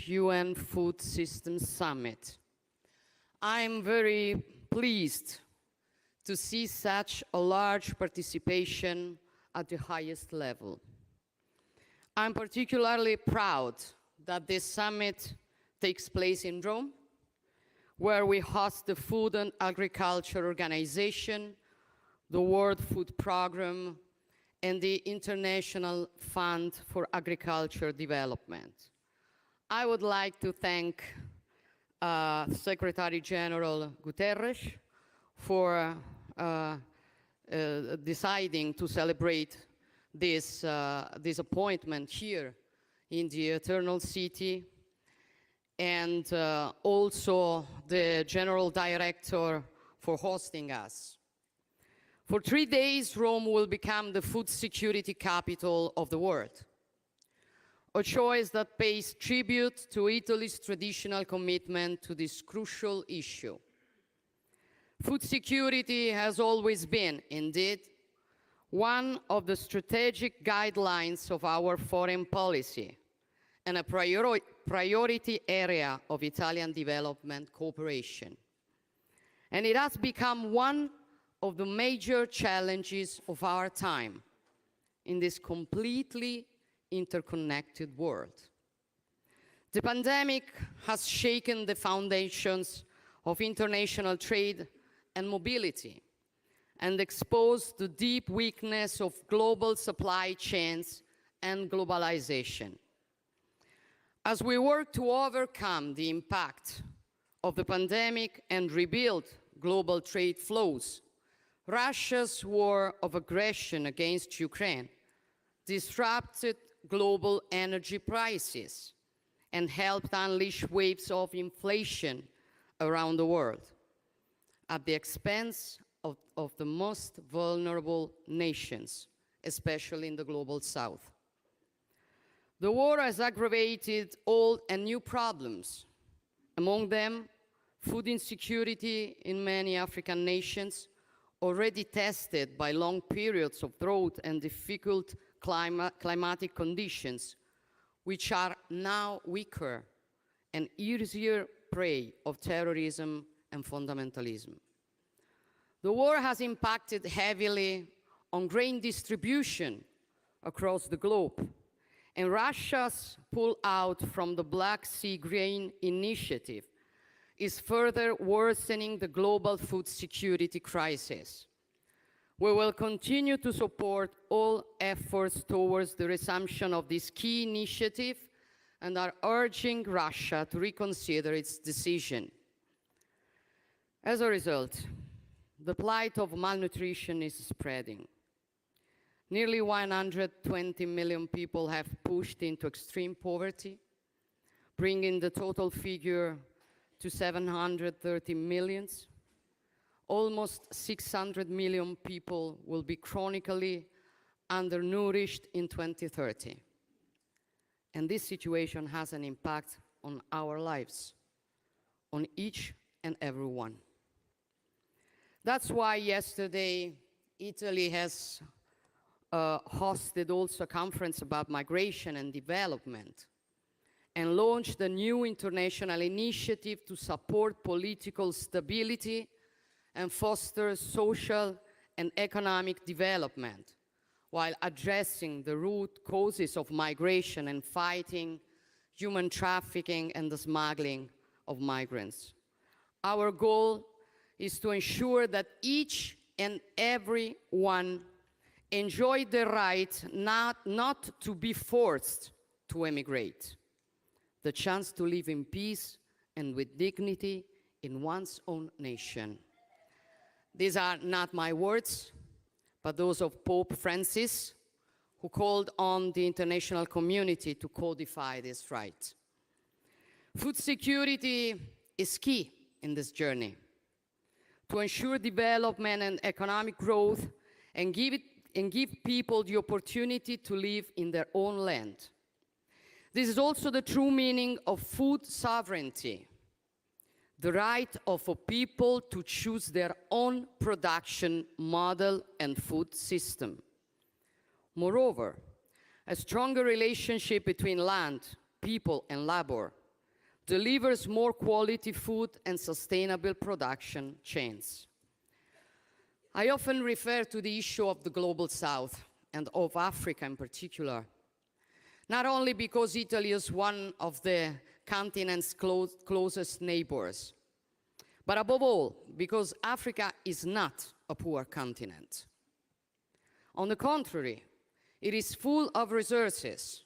UN Food Systems Summit. I'm very pleased to see such a large participation at the highest level. I'm particularly proud that this summit takes place in Rome, where we host the Food and Agriculture Organization, the World Food Programme, and the International Fund for Agriculture Development. I would like to thank Secretary General Guterres for deciding to celebrate this appointment here in the Eternal City, and also the General Director for hosting us. For 3 days, Rome will become the food security capital of the world, a choice that pays tribute to Italy's traditional commitment to this crucial issue. Food security has always been, indeed, one of the strategic guidelines of our foreign policy and a priority area of Italian development cooperation. And it has become one of the major challenges of our time in this completely interconnected world. The pandemic has shaken the foundations of international trade and mobility and exposed the deep weakness of global supply chains and globalization. As we work to overcome the impact of the pandemic and rebuild global trade flows, Russia's war of aggression against Ukraine disrupted global energy prices and helped unleash waves of inflation around the world at the expense of the most vulnerable nations, especially in the global south. The war has aggravated old and new problems, among them food insecurity in many African nations, already tested by long periods of drought and difficult climatic conditions, which are now weaker and easier prey of terrorism and fundamentalism. The war has impacted heavily on grain distribution across the globe, and Russia's pull-out from the Black Sea Grain Initiative is further worsening the global food security crisis. We will continue to support all efforts towards the resumption of this key initiative and are urging Russia to reconsider its decision. As a result, the plight of malnutrition is spreading. Nearly 120 million people have pushed into extreme poverty, bringing the total figure to 730 million. Almost 600 million people will be chronically undernourished in 2030. And this situation has an impact on our lives, on each and every one. That's why yesterday Italy has hosted also a conference about migration and development and launched a new international initiative to support political stability and foster social and economic development while addressing the root causes of migration and fighting human trafficking and the smuggling of migrants. Our goal is to ensure that each and every one enjoy the right not to be forced to emigrate, the chance to live in peace and with dignity in one's own nation. These are not my words, but those of Pope Francis, who called on the international community to codify this right. Food security is key in this journey to ensure development and economic growth and give people the opportunity to live in their own land. This is also the true meaning of food sovereignty, the right of a people to choose their own production model and food system. Moreover, a stronger relationship between land, people, and labor delivers more quality food and sustainable production chains. I often refer to the issue of the global south and of Africa in particular, not only because Italy is one of the continent's closest neighbors, but above all, because Africa is not a poor continent. On the contrary, it is full of resources.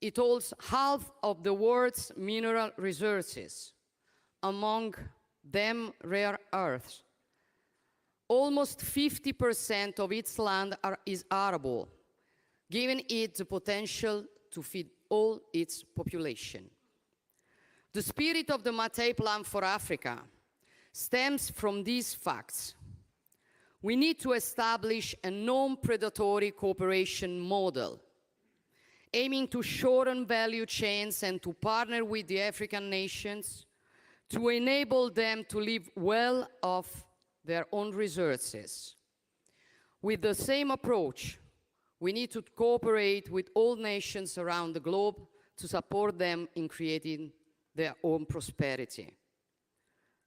It holds half of the world's mineral resources, among them rare earths. Almost 50% of its land is arable, giving it the potential to feed all its population. The spirit of the Mattei Plan for Africa stems from these facts. We need to establish a non-predatory cooperation model, aiming to shorten value chains and to partner with the African nations to enable them to live well off their own resources. With the same approach, we need to cooperate with all nations around the globe to support them in creating their own prosperity.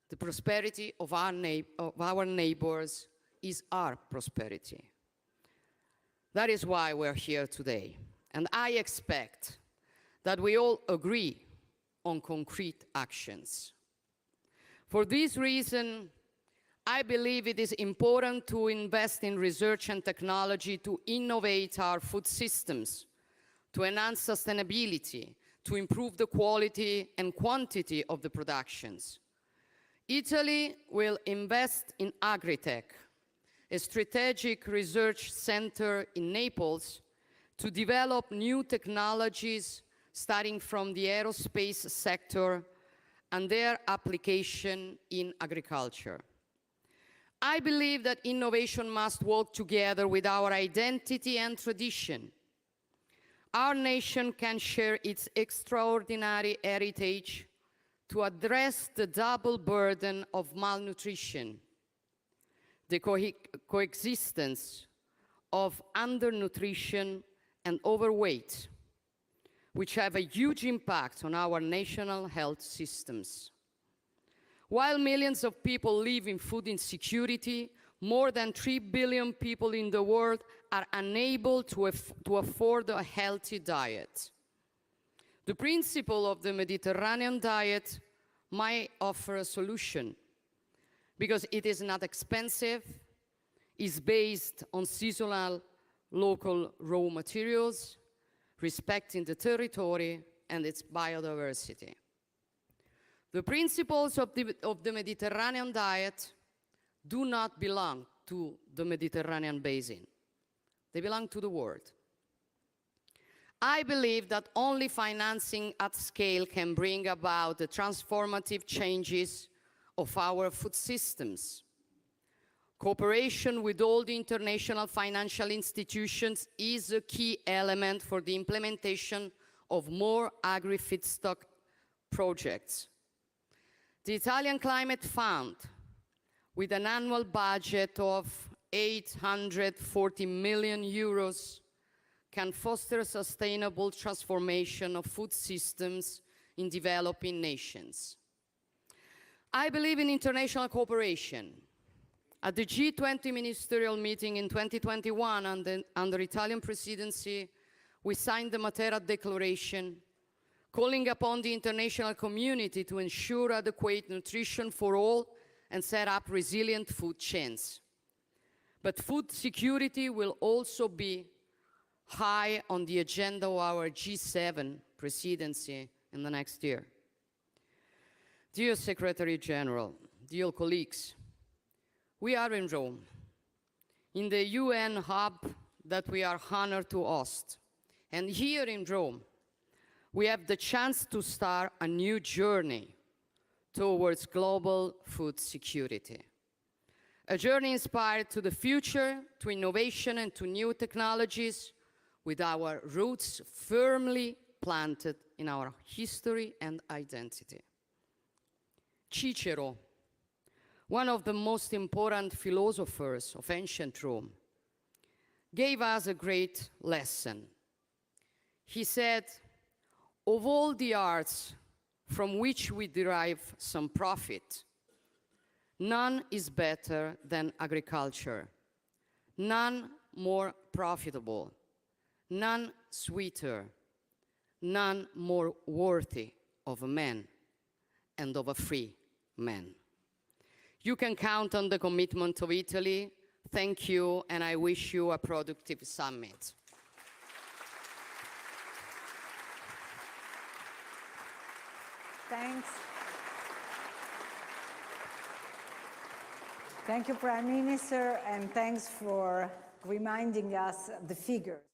The prosperity of our neighbors is our prosperity. That is why we're here today. And I expect that we all agree on concrete actions. For this reason, I believe it is important to invest in research and technology to innovate our food systems, to enhance sustainability, to improve the quality and quantity of the productions. Italy will invest in Agritech, a strategic research center in Naples, to develop new technologies starting from the aerospace sector and their application in agriculture. I believe that innovation must work together with our identity and tradition. Our nation can share its extraordinary heritage to address the double burden of malnutrition, the coexistence of undernutrition and overweight, which have a huge impact on our national health systems. While millions of people live in food insecurity, more than 3 billion people in the world are unable to afford a healthy diet. The principle of the Mediterranean diet might offer a solution because it is not expensive, is based on seasonal local raw materials, respecting the territory and its biodiversity. The principles of the Mediterranean diet do not belong to the Mediterranean basin. They belong to the world. I believe that only financing at scale can bring about the transformative changes of our food systems. Cooperation with all the international financial institutions is a key element for the implementation of more agri-feedstock projects. The Italian Climate Fund, with an annual budget of 840 million euros, can foster sustainable transformation of food systems in developing nations. I believe in international cooperation. At the G20 ministerial meeting in 2021 under Italian presidency, we signed the Matera Declaration, calling upon the international community to ensure adequate nutrition for all and set up resilient food chains. But food security will also be high on the agenda of our G7 presidency in the next year. Dear Secretary General, dear colleagues, we are in Rome, in the UN hub that we are honored to host. And here in Rome, we have the chance to start a new journey towards global food security. A journey inspired to the future, to innovation and to new technologies, with our roots firmly planted in our history and identity. Cicero, one of the most important philosophers of ancient Rome, gave us a great lesson. He said, "Of all the arts, from which we derive some profit. None is better than agriculture, none more profitable, none sweeter, none more worthy of a man and of a free man. You can count on the commitment of Italy. Thank you, and I wish you a productive summit. Thanks. Thank you, Prime Minister, and thanks for reminding us of the figures.